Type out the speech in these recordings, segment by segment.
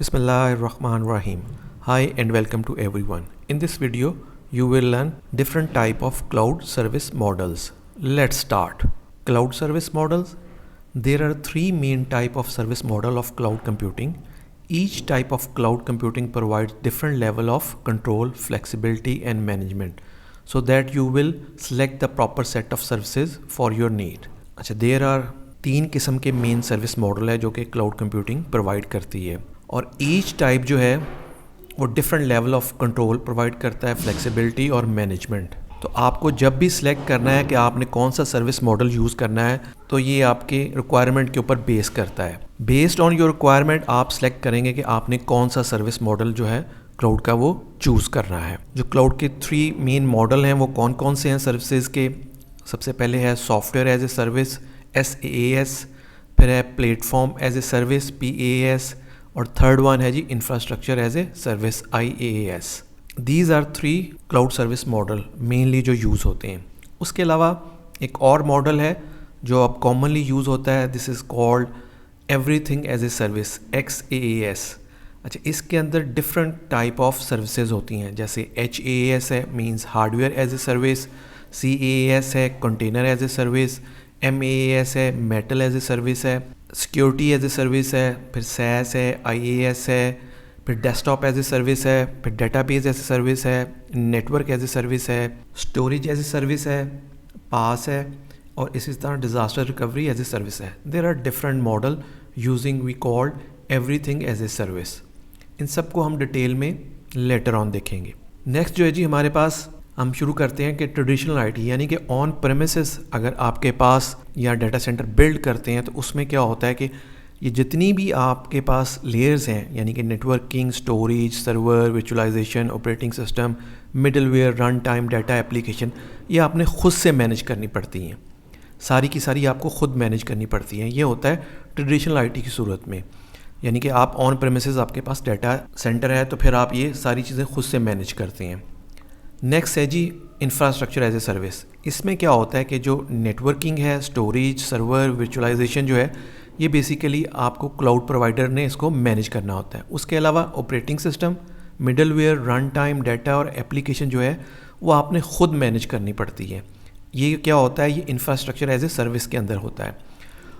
Bismillahirrahmanirrahim. Hi and welcome to everyone. In this video, you will learn different type of cloud service models. Let's start. Cloud service models. There are three main type of service model of cloud computing. Each type of cloud computing provides different level of control, flexibility and management so that you will select the proper set of services for your need. अच्छा, there are तीन किस्म के main service model है जो कि cloud computing provide करती है और ईच टाइप जो है वो different level of control provide करता है, फ्लेक्सिबिलिटी और मैनेजमेंट। तो आपको जब भी सिलेक्ट करना है कि आपने कौन सा सर्विस मॉडल यूज़ करना है तो ये आपके रिक्वायरमेंट के ऊपर बेस करता है। बेस्ड ऑन योर रिक्वायरमेंट आप सिलेक्ट करेंगे कि आपने कौन सा सर्विस मॉडल जो है क्लाउड का वो चूज़ करना है। जो क्लाउड के थ्री मेन मॉडल हैं वो कौन कौन से हैं सर्विसेज के? सबसे पहले है software as a service SaaS, फिर है platform as a service PaaS और थर्ड वन है जी infrastructure as a service IaaS। These are three cloud service model mainly जो यूज़ होते हैं। उसके अलावा एक और मॉडल है जो अब कॉमनली यूज़ होता है, this is called everything as a service XaaS। अच्छा, इसके अंदर डिफरेंट टाइप ऑफ सर्विसेज होती हैं, जैसे HaaS है means hardware as a service, CaaS है container as a service, MaaS है मेटल एज ए सर्विस है, सिक्योरिटी एज ए सर्विस है, फिर SaaS है, IaaS है, फिर डेस्कटॉप एज ए सर्विस है, फिर डेटाबेस एज ए सर्विस है, नेटवर्क एज ए सर्विस है, स्टोरेज एज ए सर्विस है, पास है और इसी तरह disaster recovery as a service है। There are different model using we called everything as a service. इन सब को हम डिटेल में लेटर ऑन देखेंगे। नेक्स्ट जो है जी हमारे पास हम शुरू करते हैं कि ट्रेडिशनल आईटी यानी कि ऑन प्रेमिसेस अगर आपके पास या डाटा सेंटर बिल्ड करते हैं तो उसमें क्या होता है कि ये जितनी भी आपके पास लेयर्स हैं यानी कि networking, storage, server, visualisation, operating system, middleware, run time, data application, ये आपने खुद से मैनेज करनी पड़ती हैं। सारी की सारी आपको खुद मैनेज करनी पड़ती हैं। ये होता है ट्रेडिशनल आईटी की सूरत में, यानी कि आप ऑन प्रेमिसेस आपके पास डाटा सेंटर है तो फिर आप ये सारी चीज़ें खुद से मैनेज करते हैं। नेक्स्ट है जी इंफ्रास्ट्रक्चर एज ए सर्विस। इसमें क्या होता है कि जो नेटवर्किंग है, स्टोरेज, सर्वर, विजुअलाइजेशन जो है ये बेसिकली आपको क्लाउड प्रोवाइडर ने इसको मैनेज करना होता है। उसके अलावा operating system, middleware, run time, data और एप्लीकेशन जो है वो आपने खुद मैनेज करनी पड़ती है। ये क्या होता है, ये इंफ्रास्ट्रक्चर एज ए सर्विस के अंदर होता है।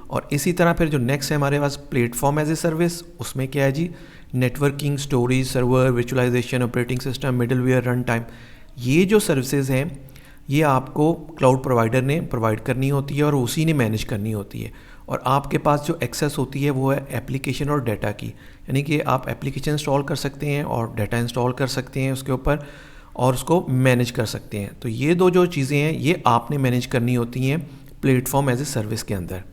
और इसी तरह फिर जो नेक्स्ट है हमारे पास प्लेटफॉर्म एज ए सर्विस, उसमें क्या है जी networking, storage, server, visualisation, operating system, middleware, run time, ये जो सर्विसेज हैं ये आपको क्लाउड प्रोवाइडर ने प्रोवाइड करनी होती है और उसी ने मैनेज करनी होती है। और आपके पास जो एक्सेस होती है वो है एप्लीकेशन और डाटा की, यानी कि आप एप्लीकेशन इंस्टॉल कर सकते हैं और डाटा इंस्टॉल कर सकते हैं उसके ऊपर और उसको मैनेज कर सकते हैं। तो ये दो जो चीज़ें हैं ये आपने मैनेज करनी होती हैं प्लेटफॉर्म एज ए सर्विस के अंदर।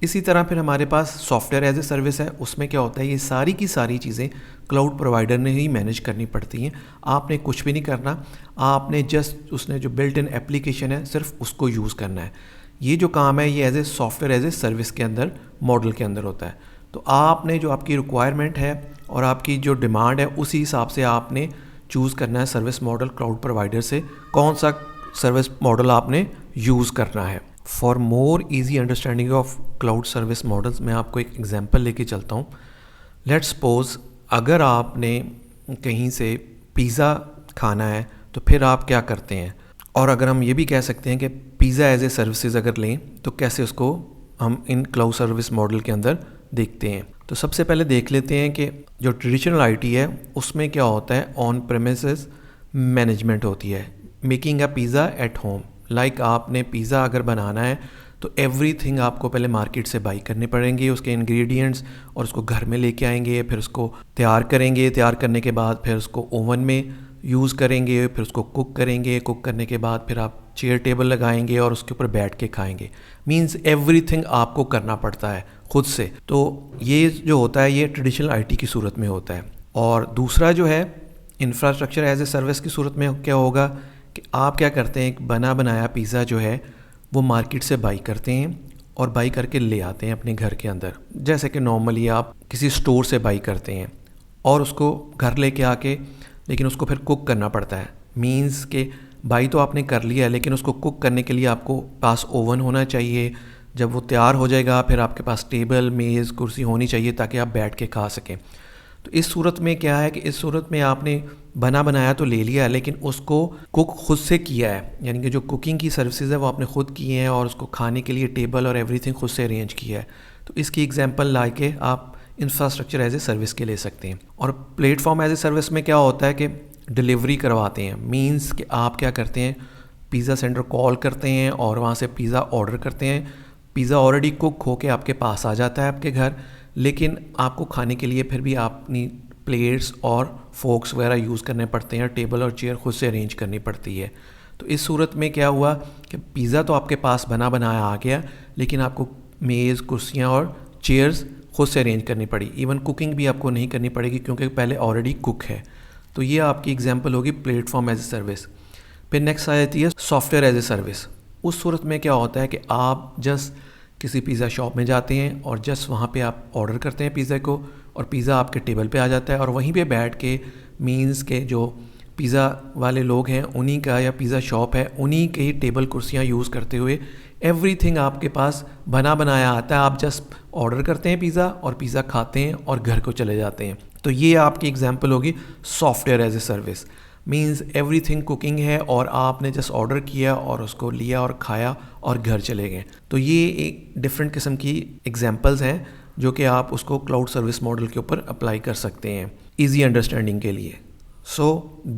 इसी तरह फिर हमारे पास सॉफ्टवेयर एज ए सर्विस है, उसमें क्या होता है ये सारी की सारी चीज़ें क्लाउड प्रोवाइडर ने ही मैनेज करनी पड़ती हैं। आपने कुछ भी नहीं करना, आपने जस्ट उसने जो बिल्ट इन एप्लीकेशन है सिर्फ उसको यूज़ करना है। ये जो काम है ये as a software as a service के अंदर मॉडल के अंदर होता है। तो आपने जो आपकी रिक्वायरमेंट है और आपकी जो डिमांड है उसी हिसाब से आपने चूज़ करना है सर्विस मॉडल क्लाउड प्रोवाइडर से, कौन सा सर्विस मॉडल आपने यूज़ करना है। For more easy understanding of cloud service models मैं आपको एक एग्जांपल लेके चलता हूँ। लेट्स सपोज अगर आपने कहीं से पिज़्ज़ा खाना है तो फिर आप क्या करते हैं, और अगर हम ये भी कह सकते हैं कि पिज़्ज़ा एज ए सर्विसेज अगर लें तो कैसे उसको हम इन क्लाउड सर्विस मॉडल के अंदर देखते हैं। तो सबसे पहले देख लेते हैं कि जो ट्रेडिशनल आईटी है उसमें क्या होता है, ऑन प्रेमिसेस मैनेजमेंट होती है, making a pizza at home. Like आपने पिज़्ज़ा अगर बनाना है तो एवरीथिंग आपको पहले मार्केट से बाई करने पड़ेंगे, उसके इंग्रेडिएंट्स, और उसको घर में लेके आएंगे, फिर उसको तैयार करेंगे, तैयार करने के बाद फिर उसको ओवन में यूज़ करेंगे, फिर उसको कुक करेंगे, कुक करने के बाद फिर आप चेयर टेबल लगाएंगे और उसके ऊपर बैठ के खाएंगे। मींस एवरीथिंग आपको करना पड़ता है खुद से। तो ये जो होता है ये ट्रेडिशनल आईटी की सूरत में होता है। और दूसरा जो है इंफ्रास्ट्रक्चर एज ए सर्विस की सूरत में क्या होगा कि आप क्या करते हैं, एक बना बनाया पिज़्ज़ा जो है वो मार्केट से बाई करते हैं और बाई करके ले आते हैं अपने घर के अंदर, जैसे कि नॉर्मली आप किसी स्टोर से बाई करते हैं और उसको घर लेके आके लेकिन उसको फिर कुक करना पड़ता है। मींस के बाई तो आपने कर लिया है लेकिन उसको कुक करने के लिए आपको पास ओवन होना चाहिए। जब वो तैयार हो जाएगा फिर आपके पास टेबल, मेज़, कुर्सी होनी चाहिए ताकि आप बैठ के खा सकें। तो इस सूरत में क्या है कि इस सूरत में आपने बना बनाया तो ले लिया, लेकिन उसको कुक खुद से किया है, यानी कि जो कुकिंग की सर्विसेज है वो आपने खुद की हैं और उसको खाने के लिए टेबल और एवरीथिंग खुद से अरेंज किया है। तो इसकी एग्जांपल ला के आप इंफ्रास्ट्रक्चर एज ए सर्विस के ले सकते हैं। और प्लेटफॉर्म एज ए सर्विस में क्या होता है कि डिलीवरी करवाते हैं, मींस कि आप क्या करते हैं, पिज़्ज़ा सेंटर कॉल करते हैं और वहाँ से पिज़्ज़ा ऑर्डर करते हैं। पिज़्ज़ा ऑलरेडी कुक होके आपके पास आ जाता है आपके घर, लेकिन आपको खाने के लिए फिर भी अपनी प्लेट्स और फोक्स वगैरह यूज़ करने पड़ते हैं, टेबल और चेयर खुद से अरेंज करनी पड़ती है। तो इस सूरत में क्या हुआ कि पिज़्ज़ा तो आपके पास बना बनाया आ गया, लेकिन आपको मेज़, कुर्सियाँ और चेयर्स खुद से अरेंज करनी पड़ी। इवन कुकिंग भी आपको नहीं करनी पड़ेगी क्योंकि पहले ऑलरेडी कुक है। तो ये आपकी एग्जांपल होगी प्लेटफॉर्म एज ए सर्विस। फिर नेक्स्ट आ जाती है सॉफ्टवेयर एज ए सर्विस। उस सूरत में क्या होता है कि आप जस्ट किसी पिज़्ज़ा शॉप में जाते हैं और जस्ट वहाँ पे आप ऑर्डर करते हैं पिज़्ज़ा को, और पिज़्ज़ा आपके टेबल पे आ जाता है, और वहीं पे बैठ के मीन्स के जो पिज़्ज़ा वाले लोग हैं उन्हीं का, या पिज़्ज़ा शॉप है उन्हीं के ही टेबल कुर्सियाँ यूज़ करते हुए एवरीथिंग आपके पास बना बनाया आता है। आप जस्ट ऑर्डर करते हैं पिज़्ज़ा और पिज़्ज़ा खाते हैं और घर को चले जाते हैं। तो ये आपकी एग्जांपल होगी software as a service. Means everything cooking है और आपने जस्ट ऑर्डर किया और उसको लिया और खाया और घर चले गए। तो ये एक डिफरेंट किस्म की एग्जांपल्स हैं जो कि आप उसको क्लाउड सर्विस मॉडल के ऊपर अप्लाई कर सकते हैं ईजी अंडरस्टैंडिंग के लिए। So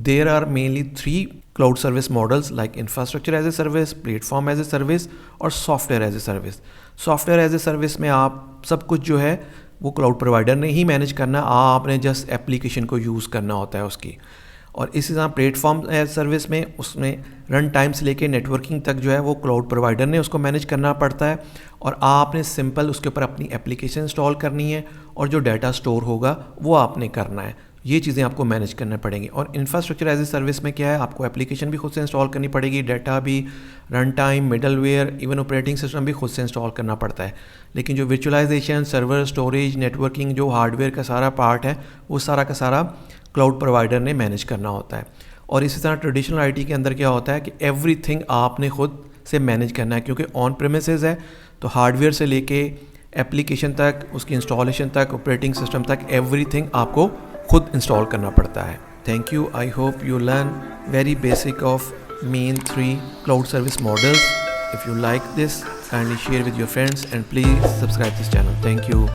there are mainly 3 cloud service models like infrastructure as a service, platform as a service और software as a service। Software as a service में आप सब कुछ जो है वो क्लाउड प्रोवाइडर ने ही मैनेज करना, आपने जस्ट एप्लीकेशन को यूज़ करना होता है उसकी। और इसी तरह प्लेटफॉर्म एज सर्विस में उसमें रन टाइम से लेके नेटवर्किंग तक जो है वो क्लाउड प्रोवाइडर ने उसको मैनेज करना पड़ता है, और आपने सिंपल उसके ऊपर अपनी एप्लीकेशन इंस्टॉल करनी है और जो डाटा स्टोर होगा वो आपने करना है। ये चीज़ें आपको मैनेज करना पड़ेंगी। और इंफ्रास्ट्रक्चर एज ए सर्विस में क्या है, आपको एप्लीकेशन भी खुद से इंस्टॉल करनी पड़ेगी, डाटा भी, run time, middleware, even operating system भी खुद से इंस्टॉल करना पड़ता है। लेकिन जो विजुअलाइजेशन, सर्वर, स्टोरेज, नेटवर्किंग, जो हार्डवेयर का सारा पार्ट है वो सारा का सारा क्लाउड प्रोवाइडर ने मैनेज करना होता है। और इसी तरह ट्रेडिशनल आईटी के अंदर क्या होता है कि एवरीथिंग आपने खुद से मैनेज करना है, क्योंकि ऑन प्रेमिसेस है तो हार्डवेयर से लेके एप्लीकेशन तक, उसकी इंस्टॉलेशन तक, ऑपरेटिंग सिस्टम तक एवरीथिंग आपको खुद इंस्टॉल करना पड़ता है। Thank you. I hope you learn very basic of main 3 cloud service models. If you like this, kindly share with your friends and please subscribe this channel. Thank you.